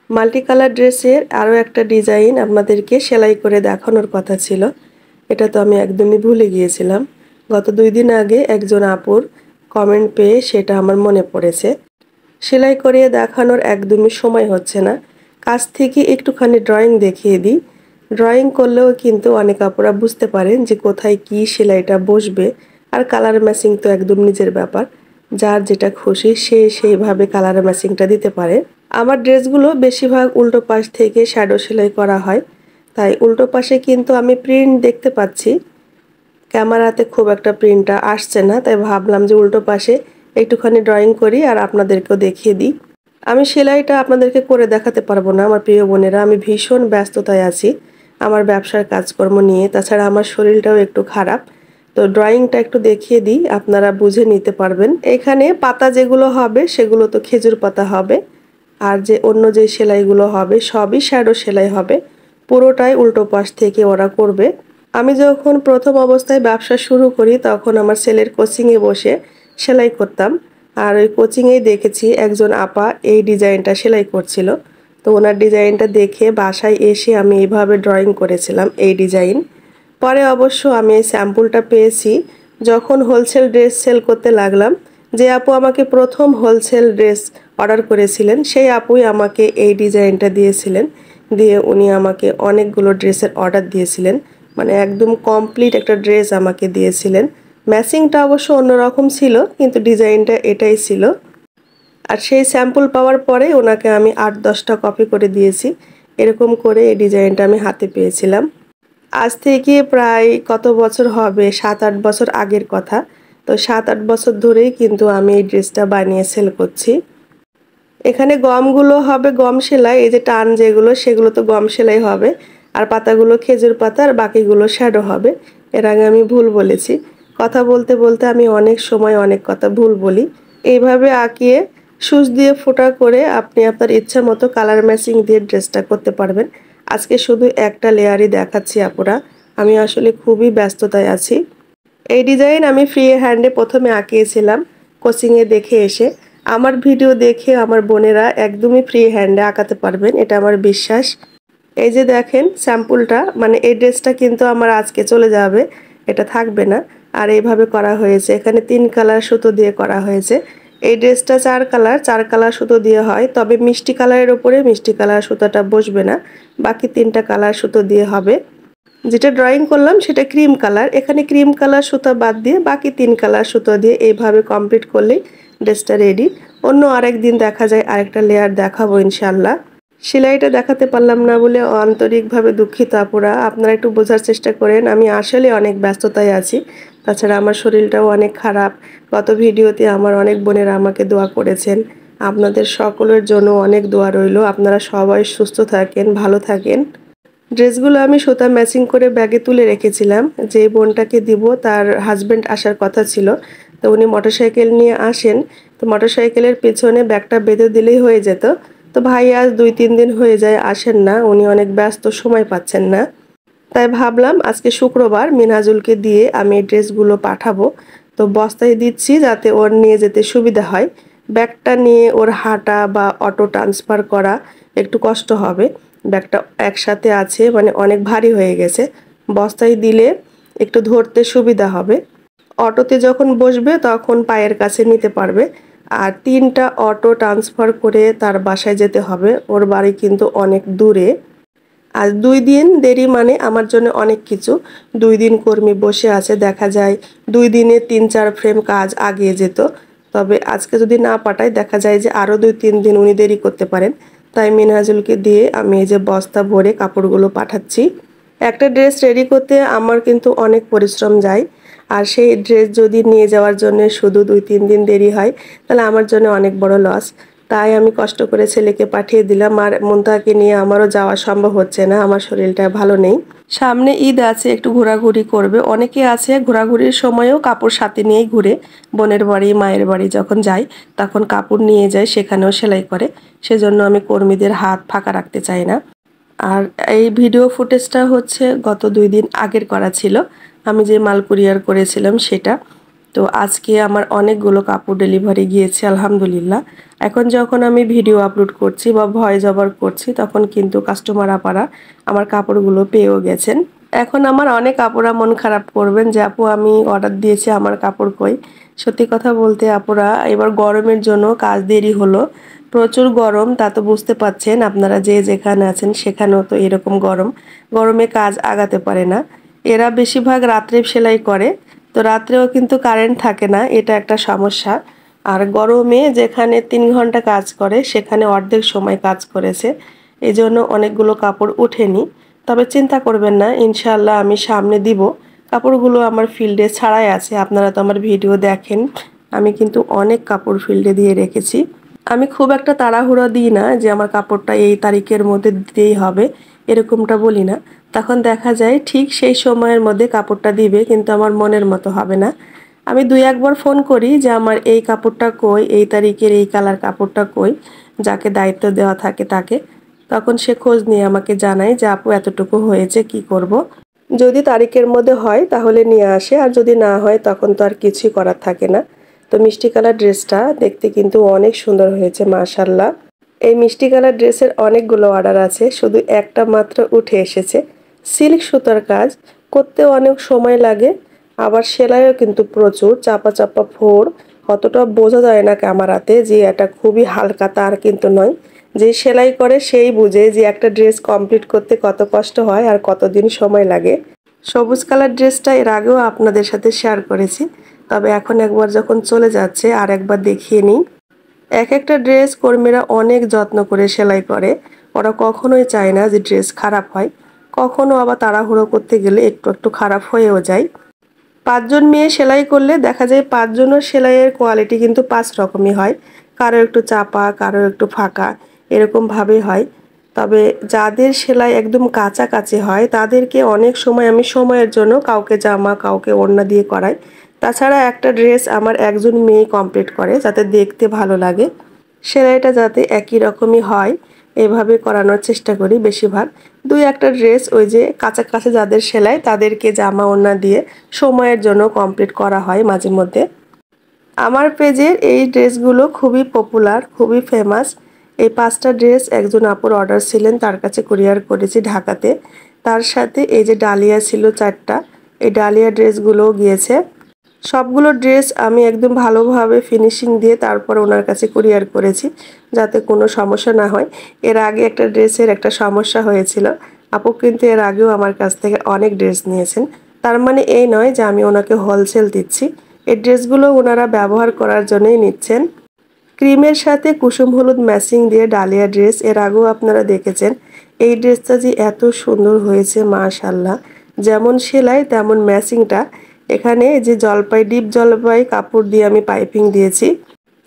Multi colour ড্রেসের আরও একটা ডিজাইন আপনাদেরকে সেলাই করে দেখানোর কথা ছিল। এটা তো আমি একদমই ভুলে গিয়েছিলাম। গত 2 দিন আগে একজন আপুর কমেন্ট পেয়ে সেটা আমার মনে পড়েছে। সেলাই করিয়ে দেখানোর একদমই সময় হচ্ছে না। কাছ থেকে একটুখানি ড্রয়িং দেখিয়ে দিই। ড্রয়িং করলেও কিন্তু অনেক আপুরা বুঝতে পারেন যে কোথায় কি সেলাইটা বসবে। আর কালার ম্যাচিং তো একদম নিজের ব্যাপার। যার যেটা খুশি সে সেইভাবে কালার ম্যাচিংটা দিতে পারে। আমার ড্রেসগুলো বেশিরভাগ উল্টো পাশ থেকে শ্যাডো সেলাই করা হয়। তাই উল্টো পাশে কিন্তু আমি প্রিন্ট দেখতে পাচ্ছি। ক্যামেরাতে খুব একটা প্রিন্টটা আসছে না, তাই ভাবলাম যে উল্টো পাশে একটুখানি ড্রয়িং করি আর আপনাদেরকেও দেখিয়ে দিই। আমি সেলাইটা আপনাদেরকে করে দেখাতে পারবো না আমার প্রিয় বোনেরা, আমি ভীষণ ব্যস্ততায় আছি আমার ব্যবসার কাজকর্ম নিয়ে। তাছাড়া আমার শরীরটাও একটু খারাপ, তো ড্রয়িংটা একটু দেখিয়ে দিই, আপনারা বুঝে নিতে পারবেন। এখানে পাতা যেগুলো হবে সেগুলো তো খেজুর পাতা হবে, আর যে অন্য যে সেলাইগুলো হবে সবই শ্যাডো সেলাই হবে। পুরোটাই উল্টো পাশ থেকে ওরা করবে। আমি যখন প্রথম অবস্থায় ব্যবসা শুরু করি তখন আমার ছেলের কোচিংয়ে বসে সেলাই করতাম। আর ওই কোচিংয়েই দেখেছি একজন আপা এই ডিজাইনটা সেলাই করছিল। তো ওনার ডিজাইনটা দেখে বাসায় এসে আমি এইভাবে ড্রয়িং করেছিলাম এই ডিজাইন। পরে অবশ্য আমি এই স্যাম্পলটা পেয়েছি যখন হোলসেল ড্রেস সেল করতে লাগলাম। যে আপু আমাকে প্রথম হোলসেল ড্রেস অর্ডার করেছিলেন সেই আপুই আমাকে এই ডিজাইনটা দিয়েছিলেন। দিয়ে উনি আমাকে অনেকগুলো ড্রেসের অর্ডার দিয়েছিলেন, মানে একদম কমপ্লিট একটা ড্রেস আমাকে দিয়েছিলেন। ম্যাচিংটা অবশ্য অন্যরকম ছিল কিন্তু ডিজাইনটা এটাই ছিল। আর সেই স্যাম্পল পাওয়ার পরে ওনাকে আমি 8-10টা কপি করে দিয়েছি। এরকম করে এই ডিজাইনটা আমি হাতে পেয়েছিলাম। আজ থেকে প্রায় কত বছর হবে, 7-8 বছর আগের কথা। তো 7-8 বছর ধরেই কিন্তু আমি এই ড্রেসটা বানিয়ে সেল করছি। এখানে গমগুলো হবে গম সেলাই, এই যে টান যেগুলো সেগুলো তো গম সেলাই হবে। আর পাতাগুলো খেজুর পাতা আর বাকিগুলো শ্যাডো হবে। এর আগে আমি ভুল বলেছি। কথা বলতে বলতে আমি অনেক সময় অনেক কথা ভুল বলি। এইভাবে আঁকিয়ে সুচ দিয়ে ফোঁটা করে আপনি আপনার ইচ্ছা মতো কালার ম্যাচিং দিয়ে ড্রেসটা করতে পারবেন। আজকে শুধু একটা লেয়ারই দেখাচ্ছি আপুরা, আমি আসলে খুবই ব্যস্ততায় আছি। এই ডিজাইন আমি ফ্রি হ্যান্ডে প্রথমে আঁকিয়েছিলাম কোচিংয়ে দেখে এসে। আমার ভিডিও দেখে আমার বোনেরা একদমই ফ্রি হ্যান্ডে আঁকাতে পারবেন, এটা আমার বিশ্বাস। এই যে দেখেন স্যাম্পলটা, মানে এই ড্রেসটা কিন্তু আমার আজকে চলে যাবে, এটা থাকবে না। আর এইভাবে করা হয়েছে, এখানে 3 কালার সুতো দিয়ে করা হয়েছে। এই ড্রেসটা 4 কালার সুতো দিয়ে হয়, তবে মিষ্টি কালারের উপরে মিষ্টি কালার সুতোটা বসবে না, বাকি 3টা কালার সুতো দিয়ে হবে। যেটা ড্রয়িং করলাম সেটা ক্রিম কালার, এখানে ক্রিম কালার সুতো বাদ দিয়ে বাকি 3 কালার সুতো দিয়ে এইভাবে কমপ্লিট করলেই ড্রেসটা রেডি। অন্য আরেক দিন দেখা যায় আরেকটা লেয়ার দেখাবো ইনশাল্লাহ। সেলাইটা দেখাতে পারলাম না বলে আন্তরিকভাবে দুঃখিত আপুরা, আপনারা একটু বোঝার চেষ্টা করেন, আমি আসলে অনেক ব্যস্ততায় আছি। তাছাড়া আমার শরীরটাও অনেক খারাপ। গত ভিডিওতে আমার অনেক বোনেরা আমাকে দোয়া করেছেন, আপনাদের সকলের জন্য অনেক দোয়া রইল। আপনারা সবাই সুস্থ থাকেন, ভালো থাকেন। ড্রেসগুলো আমি সুতা ম্যাচিং করে ব্যাগে তুলে রেখেছিলাম। যে বোনটাকে দিব তার হাজব্যান্ড আসার কথা ছিল, তো উনি মোটরসাইকেল নিয়ে আসেন। তো মোটরসাইকেলের পেছনে ব্যাগটা বেঁধে দিলেই হয়ে যেত। তো ভাই আজ 2-3 দিন হয়ে যায় আসেন না, উনি অনেক ব্যস্ত, সময় পাচ্ছেন না। তাই ভাবলাম আজকে শুক্রবার মিনহাজুলকে দিয়ে আমি এই ড্রেসগুলো পাঠাবো। তো বস্তায় দিচ্ছি যাতে ওর নিয়ে যেতে সুবিধা হয়। ব্যাগটা নিয়ে ওর হাঁটা বা অটো ট্রান্সফার করা একটু কষ্ট হবে। ব্যাগটা একসাথে আছে, মানে অনেক ভারী হয়ে গেছে। বস্তায় দিলে একটু ধরতে সুবিধা হবে। অটোতে যখন বসবে তখন পায়ের কাছে নিতে পারবে। আর 3টা অটো ট্রান্সফার করে তার বাসায় যেতে হবে, ওর বাড়ি কিন্তু অনেক দূরে। আজ 2 দিন দেরি মানে আমার জন্য অনেক কিছু। 2 দিন কর্মী বসে আছে, দেখা যায় 2 দিনে 3-4 ফ্রেম কাজ আগিয়ে যেত। তবে আজকে যদি না পাঠাই দেখা যায় যে আরও 2-3 দিন উনি দেরি করতে পারেন। তাই মিনহাজুলকে দিয়ে আমি এই যে বস্তা ভরে কাপড়গুলো পাঠাচ্ছি। একটা ড্রেস রেডি করতে আমার কিন্তু অনেক পরিশ্রম যায়। আর সেই ড্রেস যদি নিয়ে যাওয়ার জন্য শুধু 2-3 দিন দেরি হয় তাহলে আমার জন্য অনেক বড় লস। তাই আমি কষ্ট করে ছেলেকে পাঠিয়ে দিলাম। আর মুনতাহাকে নিয়ে আমারও যাওয়া সম্ভব হচ্ছে না, আমার শরীরটা ভালো নেই। সামনে ঈদ আছে, একটু ঘোরাঘুরি করবে। অনেকে আছে ঘোরাঘুরির সময়ও কাপড় সাথে নিয়েই ঘুরে, বোনের বাড়ি মায়ের বাড়ি যখন যায় তখন কাপড় নিয়ে যায়, সেখানেও সেলাই করে। সেজন্য আমি কর্মীদের হাত ফাঁকা রাখতে চাই না। আর এই ভিডিও ফুটেজটা হচ্ছে গত 2 দিন আগের করা ছিল, আমি যে মাল কুরিয়ার করেছিলাম সেটা। তো আজকে আমার অনেকগুলো কাপড় ডেলিভারি গিয়েছে আলহামদুলিল্লাহ। এখন যখন আমি ভিডিও আপলোড করছি বা ভয়েস ওভার করছি তখন কিন্তু কাস্টমার আপারা আমার কাপড়গুলো পেয়েও গেছেন। এখন আমার অনেক আপুরা মন খারাপ করবেন যে আপু আমি অর্ডার দিয়েছি আমার কাপড় কই। সত্যি কথা বলতে আপুরা এবার গরমের জন্য কাজ দেরি হলো। প্রচুর গরম, তা তো বুঝতে পাচ্ছেন আপনারা যে যেখানে আছেন সেখানেও তো এরকম গরম। গরমে কাজ আগাতে পারে না। এরা বেশিরভাগ রাত্রে সেলাই করে, তো রাত্রেও কিন্তু কারেন্ট থাকে না, এটা একটা সমস্যা। আর গরমে যেখানে 3 ঘন্টা কাজ করে সেখানে অর্ধেক সময় কাজ করেছে, এই জন্য অনেকগুলো কাপড় ওঠেনি। তবে চিন্তা করবেন না, ইনশাআল্লাহ আমি সামনে দিব। কাপড়গুলো আমার ফিল্ডে ছাড়াই আছে, আপনারা তো আমার ভিডিও দেখেন, আমি কিন্তু অনেক কাপড় ফিল্ডে দিয়ে রেখেছি। আমি খুব একটা তাড়াহুড়ো দিই না যে আমার কাপড়টা এই তারিখের মধ্যে দিতেই হবে, এরকমটা বলি না। তখন দেখা যায় ঠিক সেই সময়ের মধ্যে কাপড়টা দিবে কিন্তু আমার মনের মতো হবে না। আমি 2-1বার ফোন করি যে আমার এই কাপড়টা কই, এই তারিখের এই কালার কাপড়টা কই, যাকে দায়িত্ব দেওয়া থাকে তাকে। তখন সে খোঁজ নিয়ে আমাকে জানায় যে আপু এতটুকু হয়েছে, কি করব। যদি তারিখের মধ্যে হয় তাহলে নিয়ে আসে, আর যদি না হয় তখন তো আর কিছুই করার থাকে না। তো মিষ্টি কালার ড্রেসটা দেখতে কিন্তু অনেক সুন্দর হয়েছে মাশাআল্লাহ। এই মিষ্টি কালার ড্রেসের অনেকগুলো অর্ডার আছে, শুধু একটা মাত্র উঠে এসেছে। সিল্ক সুতার কাজ, করতে অনেক সময় লাগে, আবার সেলাইও কিন্তু প্রচুর, চাপা চাপা ফোড়, অতটা বোঝা যায় না ক্যামেরাতে যে এটা খুবই হালকা, তার কিন্তু নয়। যে সেলাই করে সেই বুঝে যে একটা ড্রেস কমপ্লিট করতে কত কষ্ট হয় আর কতদিন সময় লাগে। সবুজ কালার ড্রেসটা এর আগেও আপনাদের সাথে শেয়ার করেছি, তবে এখন একবার যখন চলে যাচ্ছে আর একবার দেখিয়ে নিই। এক একটা ড্রেস কর্মীরা অনেক যত্ন করে সেলাই করে, ওরা কখনোই চায় না যে ড্রেস খারাপ হয়। কখনো আবার তাড়াহুড়ো করতে গেলে একটু একটু খারাপ হয়েও যায়। 5 জন মেয়ে সেলাই করলে দেখা যায় 5 জনের সেলাইয়ের কোয়ালিটি কিন্তু 5 রকমই হয়। কারো একটু চাপা, কারো একটু ফাঁকা, এরকমভাবেই হয়। তবে যাদের সেলাই একদম কাছাকাছি হয় তাদেরকে অনেক সময় আমি সময়ের জন্য কাউকে জামা কাউকে ওড়না দিয়ে করাই। তাছাড়া একটা ড্রেস আমার একজন মেয়ে কমপ্লিট করে যাতে দেখতে ভালো লাগে, সেলাইটা যাতে একই রকমই হয় এভাবে করানোর চেষ্টা করি বেশিরভাগ। 2-1টা ড্রেস ওই যে কাছাকাছি যাদের সেলাই তাদেরকে জামা ওড়না দিয়ে সময়ের জন্য কমপ্লিট করা হয় মাঝে মধ্যে। আমার পেজের এই ড্রেসগুলো খুবই পপুলার, খুবই ফেমাস। এই 5টা ড্রেস একজন আপুর অর্ডার ছিলেন, তার কাছে কুরিয়ার করেছি ঢাকাতে। তার সাথে এই যে ডালিয়া ছিল 4টা, এই ডালিয়া ড্রেসগুলোও গিয়েছে। সবগুলো ড্রেস আমি একদম ভালোভাবে ফিনিশিং দিয়ে তারপর ওনার কাছে কুরিয়ার করেছি যাতে কোনো সমস্যা না হয়। এর আগে একটা ড্রেসের একটা সমস্যা হয়েছিল। আপু কিন্তু এর আগেও আমার কাছ থেকে অনেক ড্রেস নিয়েছেন, তার মানে এই নয় যে আমি ওনাকে হোলসেল দিচ্ছি। এই ড্রেসগুলো ওনারা ব্যবহার করার জন্যই নিচ্ছেন। ক্রিমের সাথে কুসুম হলুদ ম্যাচিং দিয়ে ডালিয়া ড্রেস এর আগেও আপনারা দেখেছেন। এই ড্রেসটা যে এত সুন্দর হয়েছে মাশাআল্লাহ, যেমন সেলাই তেমন ম্যাচিংটা। এখানে যে জলপাই, ডিপ জলপাই কাপড় দিয়ে আমি পাইপিং দিয়েছি।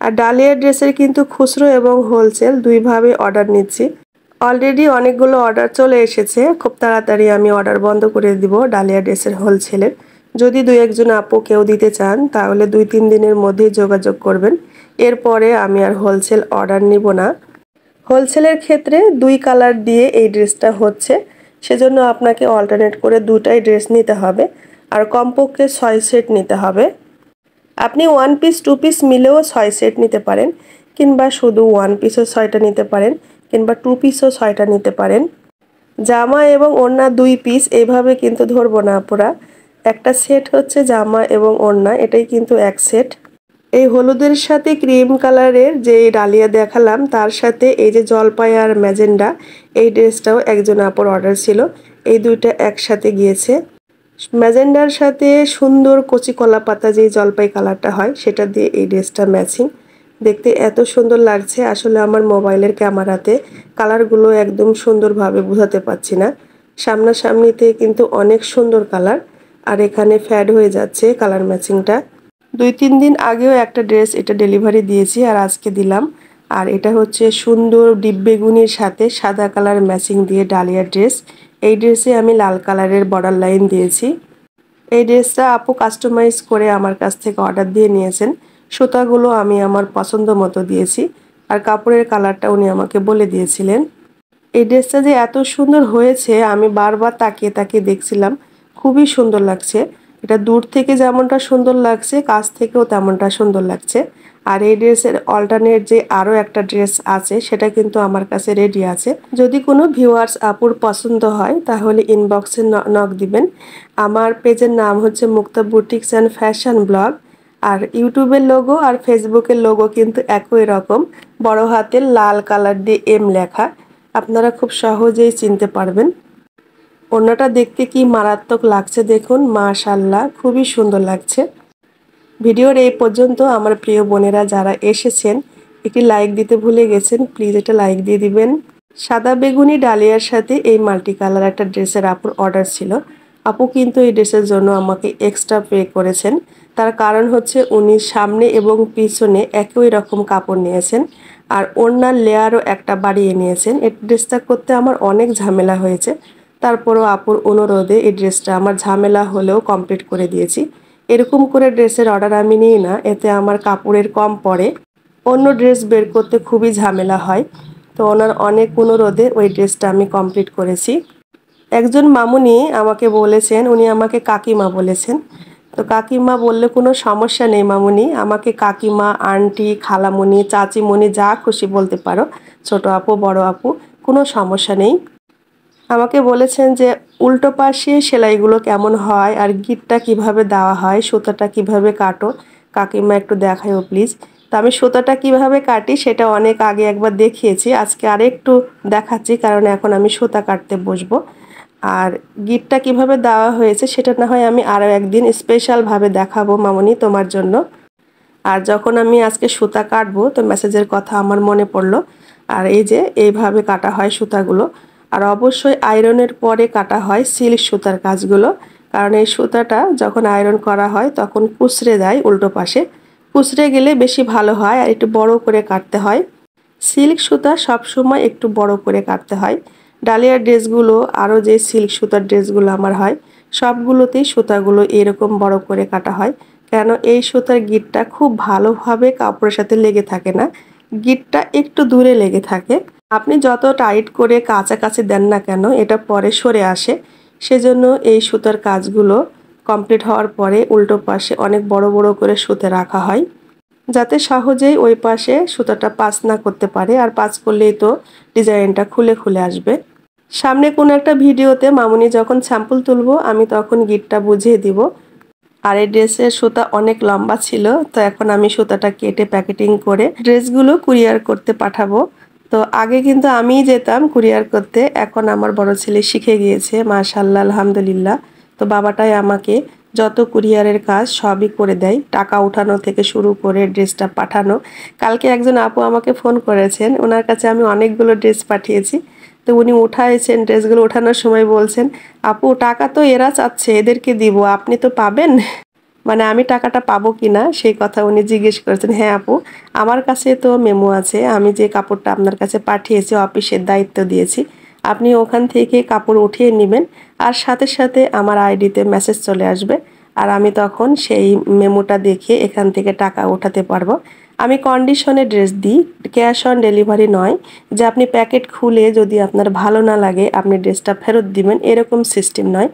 আর ডালিয়া ড্রেসের কিন্তু খুচরো এবং হোলসেল দুইভাবে অর্ডার নিচ্ছি। অলরেডি অনেকগুলো অর্ডার চলে এসেছে, খুব তাড়াতাড়ি আমি অর্ডার বন্ধ করে দিব ডালিয়া ড্রেসের হোলসেলের। যদি 2-1 জন আপু কেউ দিতে চান তাহলে 2-3 দিনের মধ্যেই যোগাযোগ করবেন, এরপরে আমি আর হোলসেল অর্ডার নিব না। হোলসেলের ক্ষেত্রে 2 কালার দিয়ে এই ড্রেসটা হচ্ছে, সেজন্য আপনাকে অল্টারনেট করে 2টাই ড্রেস নিতে হবে, আর কমপক্ষে 6 সেট নিতে হবে। আপনি 1 পিস 2 পিস মিলেও 6 সেট নিতে পারেন, কিংবা শুধু 1 পিসও 6টা নিতে পারেন, কিংবা 2 পিসও 6টা নিতে পারেন। জামা এবং ওড়না 2 পিস এইভাবে কিন্তু ধরবো না আপুরা। একটা সেট হচ্ছে জামা এবং ওড়না, এটাই কিন্তু এক সেট। এই হলুদের সাথে ক্রিম কালারের যে ডালিয়া দেখালাম তার সাথে এই যে জলপাই আর ম্যাজেন্ডা, এই ড্রেসটাও একজন আপুর অর্ডার ছিল। এই দুইটা একসাথে গিয়েছে। ম্যাজেন্ডার সাথে সুন্দর কচি কলা পাতা যে জলপাই কালারটা হয় সেটা দিয়ে এই ড্রেসটা ম্যাচিং, দেখতে এত সুন্দর লাগছে। আসলে আমার মোবাইলের ক্যামেরাতে কালারগুলো একদম সুন্দরভাবে বোঝাতে পারছি না, সামনাসামনিতে কিন্তু অনেক সুন্দর কালার। আর এখানে ফ্যাড হয়ে যাচ্ছে কালার ম্যাচিংটা। 2-3 দিন আগেও একটা ড্রেস এটা ডেলিভারি দিয়েছি আর আজকে দিলাম। আর এটা হচ্ছে সুন্দর ডিপ বেগুনির সাথে সাদা কালার ম্যাচিং দিয়ে ডালিয়া ড্রেস। এই ড্রেসে আমি লাল কালারের বর্ডার লাইন দিয়েছি। এই ড্রেসটা আপু কাস্টমাইজ করে আমার কাছ থেকে অর্ডার দিয়ে নিয়েছেন। সুতাগুলো আমি আমার পছন্দ মতো দিয়েছি, আর কাপড়ের কালারটা উনি আমাকে বলে দিয়েছিলেন। এই ড্রেসটা যে এত সুন্দর হয়েছে আমি বারবার তাকিয়ে তাকিয়ে দেখছিলাম, খুবই সুন্দর লাগছে। এটা দূর থেকে যেমনটা সুন্দর লাগছে কাছ থেকেও তেমনটা সুন্দর লাগছে। আর এই ড্রেসের অল্টারনেট যে আরও একটা ড্রেস আছে সেটা কিন্তু আমার কাছে রেডি আছে। যদি কোনো ভিউয়ার্স আপুর পছন্দ হয় তাহলে ইনবক্সে নক দিবেন। আমার পেজের নাম হচ্ছে মুক্তা বুটিক্স অ্যান্ড ফ্যাশন ব্লগ। আর ইউটিউবের লোগো আর ফেসবুকের লোগো কিন্তু একই রকম, বড় হাতের লাল কালার দিয়ে এম লেখা। আপনারা খুব সহজেই চিনতে পারবেন। ওড়নাটা দেখতে কি মারাত্মক লাগছে দেখুন, মাশাআল্লাহ খুবই সুন্দর লাগছে। ভিডিওর এই পর্যন্ত আমার প্রিয় বোনেরা যারা এসেছেন একটি লাইক দিতে ভুলে গেছেন, প্লিজ এটা লাইক দিয়ে দিবেন। সাদা বেগুনি ডালিয়ার সাথে এই মাল্টি কালার একটা ড্রেসের আপুর অর্ডার ছিল। আপু কিন্তু এই ড্রেসের জন্য আমাকে এক্সট্রা পে করেছেন। তার কারণ হচ্ছে উনি সামনে এবং পিছনে একই রকম কাপড় নিয়েছেন আর ওড়নার লেয়ারও একটা বাড়িয়ে নিয়েছেন। এই ড্রেসটা করতে আমার অনেক ঝামেলা হয়েছে, তারপরও আপুর অনুরোধে এই ড্রেসটা আমার ঝামেলা হলেও কমপ্লিট করে দিয়েছি। এরকম করে ড্রেসের অর্ডার আমি নিই না, এতে আমার কাপড়ের কম পড়ে, অন্য ড্রেস বের করতে খুবই ঝামেলা হয়। তো ওনার অনেক অনুরোধে ওই ড্রেসটা আমি কমপ্লিট করেছি। একজন মামুনি আমাকে বলেছেন, উনি আমাকে কাকিমা বলেছেন। তো কাকিমা বললে কোনো সমস্যা নেই মামুনি, আমাকে কাকিমা, আন্টি, খালামুনি, চাচিমণি যা খুশি বলতে পারো, ছোট আপু, বড় আপু, কোনো সমস্যা নেই। আমাকে বলেছেন যে উল্টো পাশে সেলাইগুলো কেমন হয় আর গিঁটটা কিভাবে দেওয়া হয়, সুতাটা কিভাবে কাটো, কাকিমা একটু দেখায়ও প্লিজ। তো আমি সুতাটা কিভাবে কাটি সেটা অনেক আগে একবার দেখিয়েছি, আজকে আরেকটু দেখাচ্ছি কারণ এখন আমি সুতা কাটতে বসবো। আর গিঁটটা কিভাবে দেওয়া হয়েছে সেটা না হয় আমি আরও একদিন স্পেশালভাবে দেখাবো মামনি তোমার জন্য। আর যখন আমি আজকে সুতা কাটবো তো মেসেজের কথা আমার মনে পড়লো। আর এই যে এইভাবে কাটা হয় সুতাগুলো। আর অবশ্যই আয়রনের পরে কাটা হয় সিল্ক সুতার কাজগুলো, কারণ এই সুতাটা যখন আয়রন করা হয় তখন কুঁচড়ে যায় উল্টো পাশে, কুঁচড়ে গেলে বেশি ভালো হয় আর একটু বড় করে কাটতে হয়। সিল্ক সুতা সবসময় একটু বড় করে কাটতে হয়। ডালিয়ার ড্রেসগুলো আরও যে সিল্ক সুতার ড্রেসগুলো আমার হয় সবগুলোতেই সুতাগুলো এরকম বড় করে কাটা হয়, কেন এই সুতার গিঁটটা খুব ভালোভাবে কাপড়ের সাথে লেগে থাকে না, গিঁটটা একটু দূরে লেগে থাকে। আপনি যত টাইট করে কাছাকাছি দেন না কেন এটা পরে সরে আসে। সেজন্য এই সুতার কাজগুলো কমপ্লিট হওয়ার পরে উল্টো পাশে অনেক বড় বড় করে সুতে রাখা হয়, যাতে সহজেই ওই পাশে সুতাটা পাস না করতে পারে, আর পাস করলেই তো ডিজাইনটা খুলে খুলে আসবে। সামনে কোনো একটা ভিডিওতে মামুনি যখন স্যাম্পল তুলবো আমি তখন গিঁটটা বুঝিয়ে দিব। আর এই ড্রেসের সুতা অনেক লম্বা ছিল, তো এখন আমি সুতাটা কেটে প্যাকেটিং করে ড্রেসগুলো কুরিয়ার করতে পাঠাবো। তো আগে কিন্তু আমিই যেতাম কুরিয়ার করতে, এখন আমার বড় ছেলে শিখে গিয়েছে, মাশাআল্লাহ, আলহামদুলিল্লাহ। তো বাবাটাই আমাকে যত কুরিয়ারের কাজ সবই করে দেয়, টাকা উঠানো থেকে শুরু করে ড্রেসটা পাঠানো। কালকে একজন আপু আমাকে ফোন করেছেন, ওনার কাছে আমি অনেকগুলো ড্রেস পাঠিয়েছি। তো উনি উঠাইছেন, ড্রেসগুলো ওঠানোর সময় বলছেন, আপু টাকা তো এরা চাচ্ছে, এদেরকে দিব, আপনি তো পাবেন, মানে আমি টাকাটা পাবো কিনা সেই কথা উনি জিজ্ঞেস করেছেন। হ্যাঁ আপু, আমার কাছে তো মেমো আছে, আমি যে কাপড়টা আপনার কাছে পাঠিয়েছি অফিসের দায়িত্ব দিয়েছি, আপনি ওখান থেকে কাপড় উঠিয়ে নেবেন আর সাথে সাথে আমার আইডিতে মেসেজ চলে আসবে, আর আমি তখন সেই মেমোটা দেখে এখান থেকে টাকা ওঠাতে পারবো। আমি কন্ডিশনে ড্রেস দিই, ক্যাশ অন ডেলিভারি নয়, যে আপনি প্যাকেট খুলে যদি আপনার ভালো না লাগে আপনি ড্রেসটা ফেরত দিবেন, এরকম সিস্টেম নয়।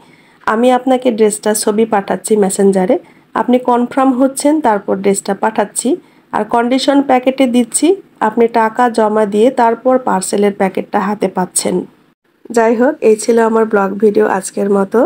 আমি আপনাকে ড্রেসটা ছবি পাঠাচ্ছি মেসেঞ্জারে, আপনি কনফার্ম হচ্ছেন তারপর ড্রেসটা পাঠাচ্ছি, আর কন্ডিশন প্যাকেটে দিচ্ছি, আপনি টাকা জমা দিয়ে তারপর পার্সেলের প্যাকেটটা হাতে পাচ্ছেন। যাই হোক, এই ছিল আমার ব্লগ ভিডিও আজকের মতো।